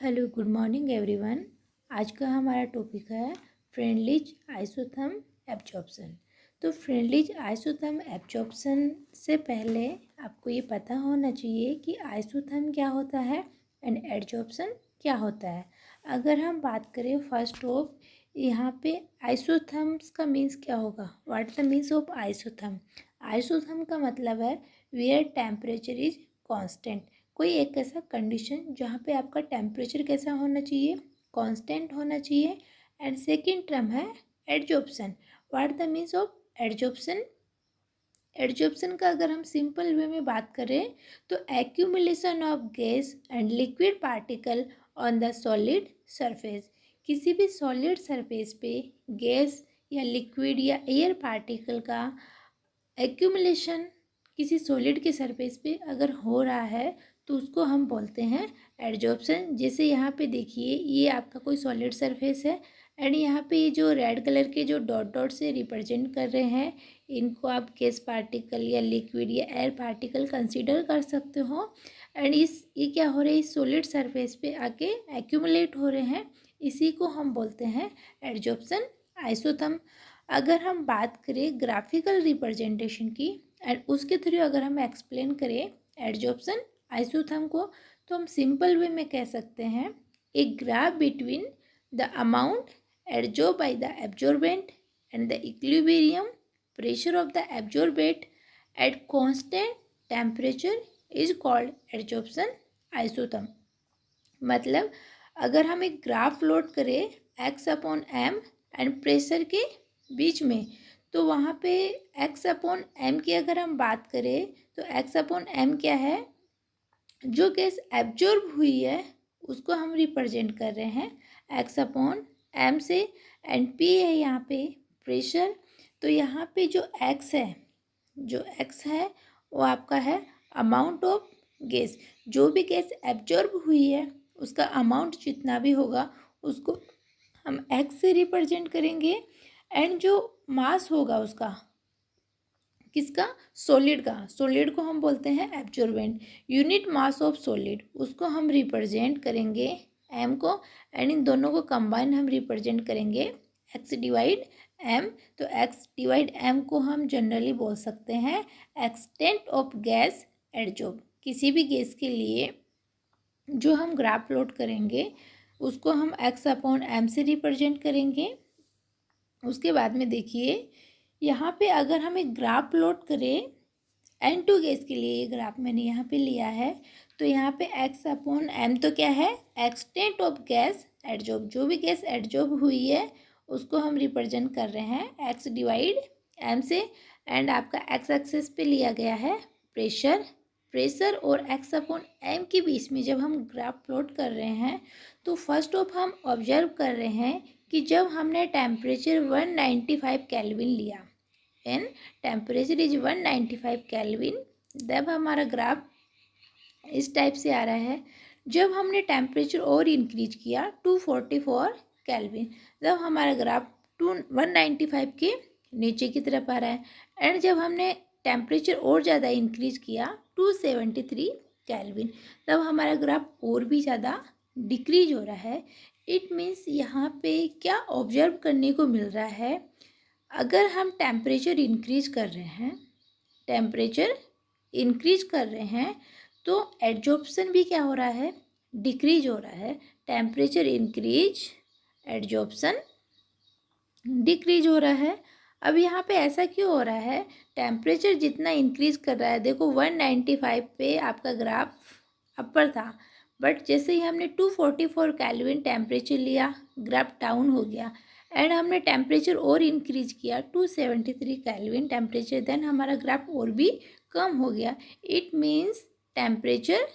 Hello good morning everyone. आज का हमारा टॉपिक है फ्रेंडलीज आइसोथर्म एब्जॉर्प्शन। तो फ्रेंडलीज आइसोथर्म एब्जॉर्प्शन से पहले आपको ये पता होना चाहिए कि आइसोथर्म क्या होता है एंड एब्जॉर्प्शन क्या होता है। अगर हम बात करें फर्स्ट ऑफ यहाँ पे आइसोथर्म्स का मीन्स क्या होगा, what the means of isotherm. Isotherm का मतलब है वेयर टेम्परेचर इज कांस्टेंट। कोई एक ऐसा कंडीशन जहाँ पे आपका टेम्परेचर कैसा होना चाहिए, कांस्टेंट होना चाहिए। एंड सेकंड टर्म है adsorption. What the means of adsorption. Adsorption का अगर हम सिंपल वे में बात करें तो accumulation of gas and liquid particle on the solid surface. किसी भी सॉलिड सरफेस पे गैस या लिक्विड या एयर पार्टिकल का एक्यूमुलेशन किसी सॉलिड के सरफेस पे अगर हो रहा है तो उसको हम बोलते हैं एडजॉर्प्शन। जैसे यहाँ पे देखिए ये आपका कोई सॉलिड सरफेस है एंड यहाँ पे ये जो रेड कलर के जो डॉट डॉट से रिप्रेजेंट कर रहे हैं इनको आप गैस पार्टिकल या लिक्विड या एयर पार्टिकल कंसीडर कर सकते हो। एंड ये क्या हो रहा है, इस सॉलिड सरफेस पे आके एक्यूमुलेट हो रहे हैं, इसी को हम बोलते हैं एडजॉर्प्शन आइसोथर्म। अगर हम बात करें ग्राफिकल रिप्रेजेंटेशन की एंड उसके थ्रू अगर हम एक्सप्लेन करें एडजॉर्प्शन आइसोथर्म को तो हम सिंपल वे में कह सकते हैं a graph between the amount adsorb by the absorbent and the equilibrium pressure of the absorbent at constant temperature is called adsorption isotherm. मतलब अगर हम एक ग्राफ प्लॉट करें X upon M and pressure के बीच में तो वहाँ पे एक्स अपॉन एम की अगर हम बात करें तो एक्स अपॉन एम क्या है, जो गैस एब्जॉर्ब हुई है उसको हम रिप्रेजेंट कर रहे हैं एक्स अपॉन एम से। एंड पी है यहाँ पे प्रेशर। तो यहाँ पे जो एक्स है वो आपका है अमाउंट ऑफ गैस। जो भी गैस एब्जॉर्ब हुई है उसका अमाउंट जितना भी होगा उसको हम एक्स से रिप्रेजेंट करेंगे। एंड जो मास होगा उसका किसका, सॉलिड का, सॉलिड को हम बोलते हैं absorbent. Unit mass of solid उसको हम रिप्रेजेंट करेंगे एम को। एंड इन दोनों को कंबाइन हम रिप्रेजेंट करेंगे एक्स डिवाइड एम। तो एक्स डिवाइड एम को हम जनरली बोल सकते हैं एक्सटेंट ऑफ गैस एडजॉर्ब। किसी भी गैस के लिए जो हम ग्राफ प्लॉट करेंगे उसको हम एक्स अपॉन एम से रिप्रेजेंट करेंगे। उसके बाद में देखिए यहाँ पे अगर हम एक ग्राफ प्लॉट करें N2 गैस के लिए, ये ग्राफ मैंने यहाँ पे लिया है, तो यहाँ पे x अपॉन एम तो क्या है एक्सटेंट ऑफ गैस एडजॉर्ब। जो भी गैस एडजॉर्ब हुई है उसको हम रिप्रेजेंट कर रहे हैं x डिवाइड एम से। एंड आपका x एक्सेस पे लिया गया है प्रेशर और x अपॉन एम के बीच में जब हम ग्राफ प्लॉट कर रहे हैं तो फर्स्ट ऑफ हम ऑब्जर्व कर रहे हैं कि जब हमने टेम्परेचर 195 केल्विन लिया, एन टेम्परेचर इज 195 केल्विन, तब हमारा ग्राफ इस टाइप से आ रहा है। जब हमने टेम्परेचर और इंक्रीज किया 244 केल्विन, तब हमारा ग्राफ 195 के नीचे की तरफ आ रहा है। एंड जब हमने टेम्परेचर और ज़्यादा इंक्रीज किया 273 केल्विन, तब हमारा ग्राफ और भी ज़्यादा डिक्रीज हो रहा है। इट मीन्स यहाँ पे क्या ऑब्जर्व करने को मिल रहा है, अगर हम टेम्परेचर इंक्रीज कर रहे हैं तो एडजॉर्प्शन भी क्या हो रहा है, डिक्रीज हो रहा है। टेम्परेचर इंक्रीज, एडजॉर्प्शन डिक्रीज हो रहा है। अब यहाँ पे ऐसा क्यों हो रहा है, टेम्परेचर जितना इंक्रीज कर रहा है, देखो 195 पे आपका ग्राफ अपर था, बट जैसे ही हमने 244 केल्विन टेम्परेचर लिया ग्राफ डाउन हो गया। एंड हमने टेम्परेचर और इंक्रीज किया 273 केल्विन टेम्परेचर, देन हमारा ग्राफ और भी कम हो गया। It means temperature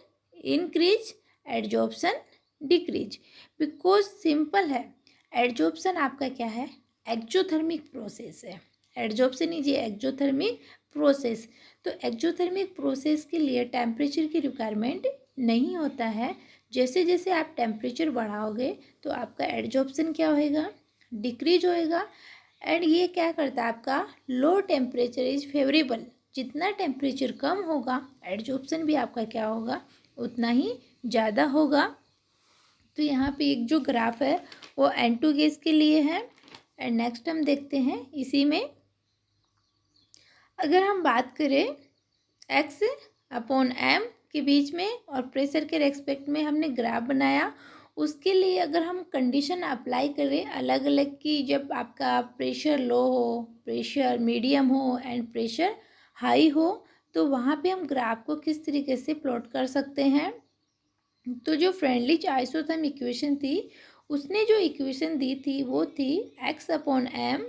increase, adsorption decrease. Because simple है, एडजॉर्प्शन आपका क्या है, एक्जोथर्मिक प्रोसेस है। Adsorption is exothermic process. तो एक्जोथर्मिक प्रोसेस के लिए टेम्परेचर की रिक्वायरमेंट नहीं होता है। जैसे जैसे आप टेम्परेचर बढ़ाओगे तो आपका एडजॉर्प्शन क्या होएगा, डिक्रीज होएगा। एंड ये क्या करता है, आपका लो टेम्परेचर इज फेवरेबल। जितना टेम्परेचर कम होगा एडजॉर्प्शन भी आपका क्या होगा, उतना ही ज़्यादा होगा। तो यहाँ पे एक जो ग्राफ है वो N2 गैस के लिए है। एंड नेक्स्ट हम देखते हैं इसी में, अगर हम बात करें x/m के बीच में और प्रेशर के रेस्पेक्ट में हमने ग्राफ बनाया, उसके लिए अगर हम कंडीशन अप्लाई करें अलग अलग की, जब आपका प्रेशर लो हो, प्रेशर मीडियम हो एंड प्रेशर हाई हो, तो वहाँ पे हम ग्राफ को किस तरीके से प्लॉट कर सकते हैं। तो जो फ्रेंडलिच आइसोथर्म इक्वेशन थी, उसने जो इक्वेशन दी थी वो थी x/m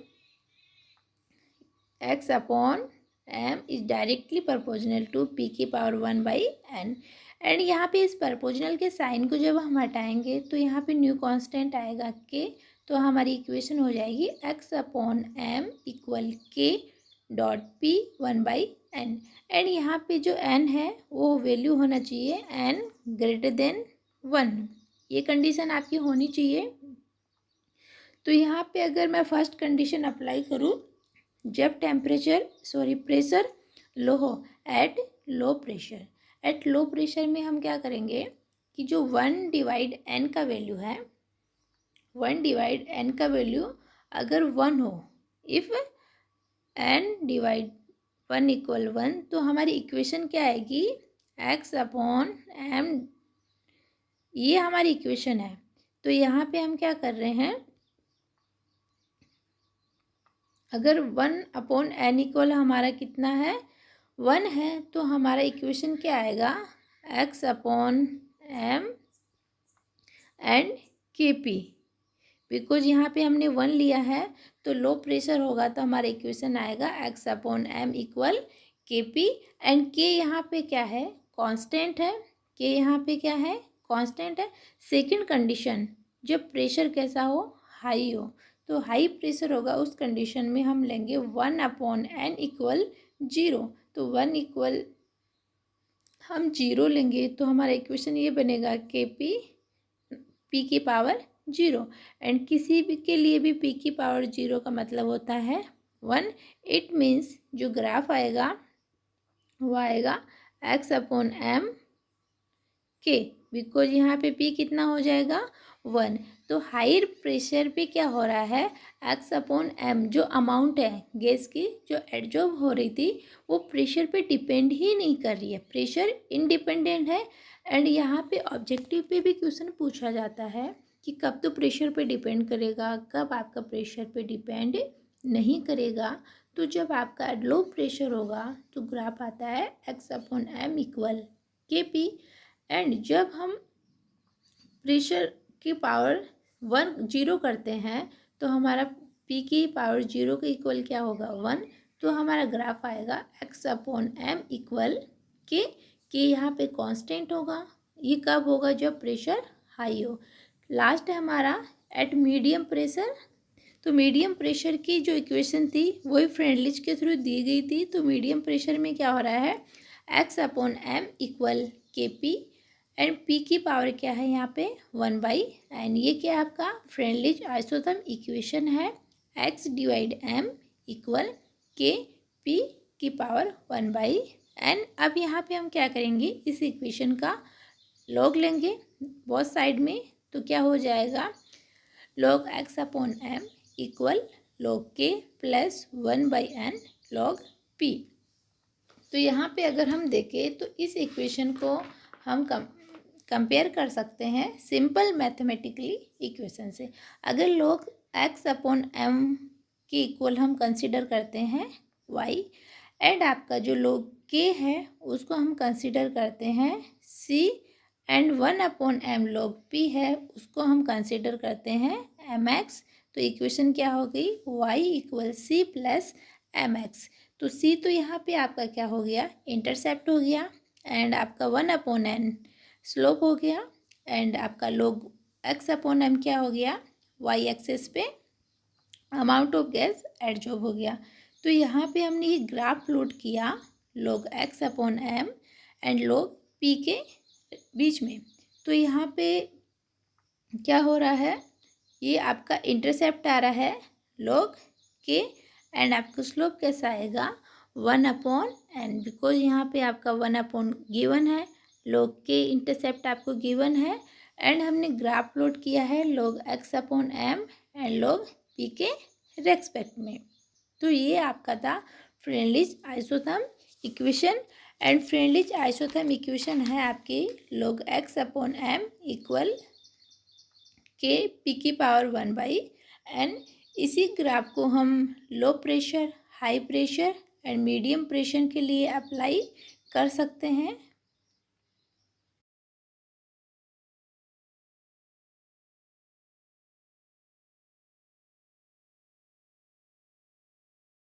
is directly proportional to p की पावर 1/n। एंड यहाँ पे इस प्रोपोर्शनल के साइन को जब हम हटाएंगे तो यहाँ पे न्यू कांस्टेंट आएगा k, तो हमारी इक्वेशन हो जाएगी x/m equal k dot p 1/n। And यहाँ पे जो n है वो वैल्यू होना चाहिए n ग्रेटर देन 1, ये कंडीशन आपकी होनी चाहिए। तो यहाँ पे अगर मैं फर्स्ट कंडीशन अप्लाई करूँ, जब प्रेशर लो हो, एट लो प्रेशर में हम क्या करेंगे कि जो 1/n का वैल्यू है, 1/n का वैल्यू अगर 1 हो, इफ़ n/1 इक्वल 1, तो हमारी इक्वेशन क्या आएगी x/m, ये हमारी इक्वेशन है। तो यहाँ पे हम क्या कर रहे हैं, अगर 1/n इक्वल हमारा कितना है 1 है, तो हमारा इक्वेशन क्या आएगा x/m एंड kp। बिकॉज यहाँ पे हमने 1 लिया है तो लो प्रेशर होगा, तो हमारा इक्वेशन आएगा x/m equal kp। And k यहाँ पे क्या है, कांस्टेंट है। k यहाँ पे क्या है, कांस्टेंट है। सेकंड कंडीशन, जब प्रेशर कैसा हो, हाई हो, तो हाई प्रेशर होगा, उस कंडीशन में हम लेंगे 1/n इक्वल 0। तो 1 इक्वल हम 0 लेंगे, तो हमारा इक्वेशन ये बनेगा kp p की पावर 0। एंड किसी भी के लिए भी p की पावर 0 का मतलब होता है 1। इट मीन्स जो ग्राफ आएगा वो आएगा x/m k, बिकॉज यहाँ पे p कितना हो जाएगा 1। तो हायर प्रेशर पे क्या हो रहा है, x/m जो अमाउंट है गैस की जो एडजॉर्ब हो रही थी, वो प्रेशर पे डिपेंड ही नहीं कर रही है, प्रेशर इंडिपेंडेंट है। एंड यहाँ पे ऑब्जेक्टिव पे भी क्वेश्चन पूछा जाता है कि कब तो प्रेशर पे डिपेंड करेगा, कब आपका प्रेशर पे डिपेंड नहीं करेगा। तो जब आपका लो प्रेशर होगा तो ग्राफ आता है x/m इक्वल kp। एंड जब हम प्रेशर की पावर 0 करते हैं तो हमारा p की पावर 0 के इक्वल क्या होगा 1। तो हमारा ग्राफ आएगा x/m इक्वल k। यहाँ पे कांस्टेंट होगा, ये कब होगा, जब प्रेशर हाई हो। लास्ट है हमारा एट मीडियम प्रेशर। तो मीडियम प्रेशर की जो इक्वेशन थी वही फ्रेंडलिच के थ्रू दी गई थी। तो मीडियम प्रेशर में क्या हो रहा है, x/m equal kp। And p की पावर क्या है यहाँ पे 1/n। ये क्या है आपका फ्रेंडलिच आइसोथर्म इक्वेशन है, x/m इक्वल kp की पावर 1/n। अब यहाँ पे हम क्या करेंगे, इस इक्वेशन का लॉग लेंगे बोथ साइड में, तो क्या हो जाएगा log x/m equal log k plus 1/n log p। तो यहाँ पे अगर हम देखें तो इस इक्वेशन को हम कंपेयर कर सकते हैं सिंपल मैथमेटिकली इक्वेशन से। अगर log x/m के इक्वल हम कंसिडर करते हैं y, एंड आपका जो log k है उसको हम कंसिडर करते हैं c, and 1/m log p है उसको हम कंसिडर करते हैं mx। तो इक्वेशन क्या हो गई, y equal c plus mx। तो c तो यहाँ पे आपका क्या हो गया, इंटरसेप्ट हो गया, एंड आपका 1/n स्लोप हो गया, एंड आपका log x/m क्या हो गया, y एक्सेस पे अमाउंट ऑफ गैस एडजॉर्ब हो गया। तो यहाँ पे हमने ये ग्राफ प्लॉट किया log x/m and log p के बीच में। तो यहाँ पे क्या हो रहा है, ये आपका इंटरसेप्ट आ रहा है log k, एंड आपका स्लोप कैसा आएगा 1/n। बिकॉज यहाँ पे आपका 1/, गिवन है log k इंटरसेप्ट आपको गिवन है, एंड हमने ग्राफ प्लॉट किया है log x upon m and log p के रेस्पेक्ट में। तो ये आपका था Freundlich isotherm equation. And Freundlich isotherm equation है आपकी log x upon m equal k p की पावर 1/n। इसी ग्राफ को हम low pressure, high pressure and medium pressure के लिए अप्लाई कर सकते हैं।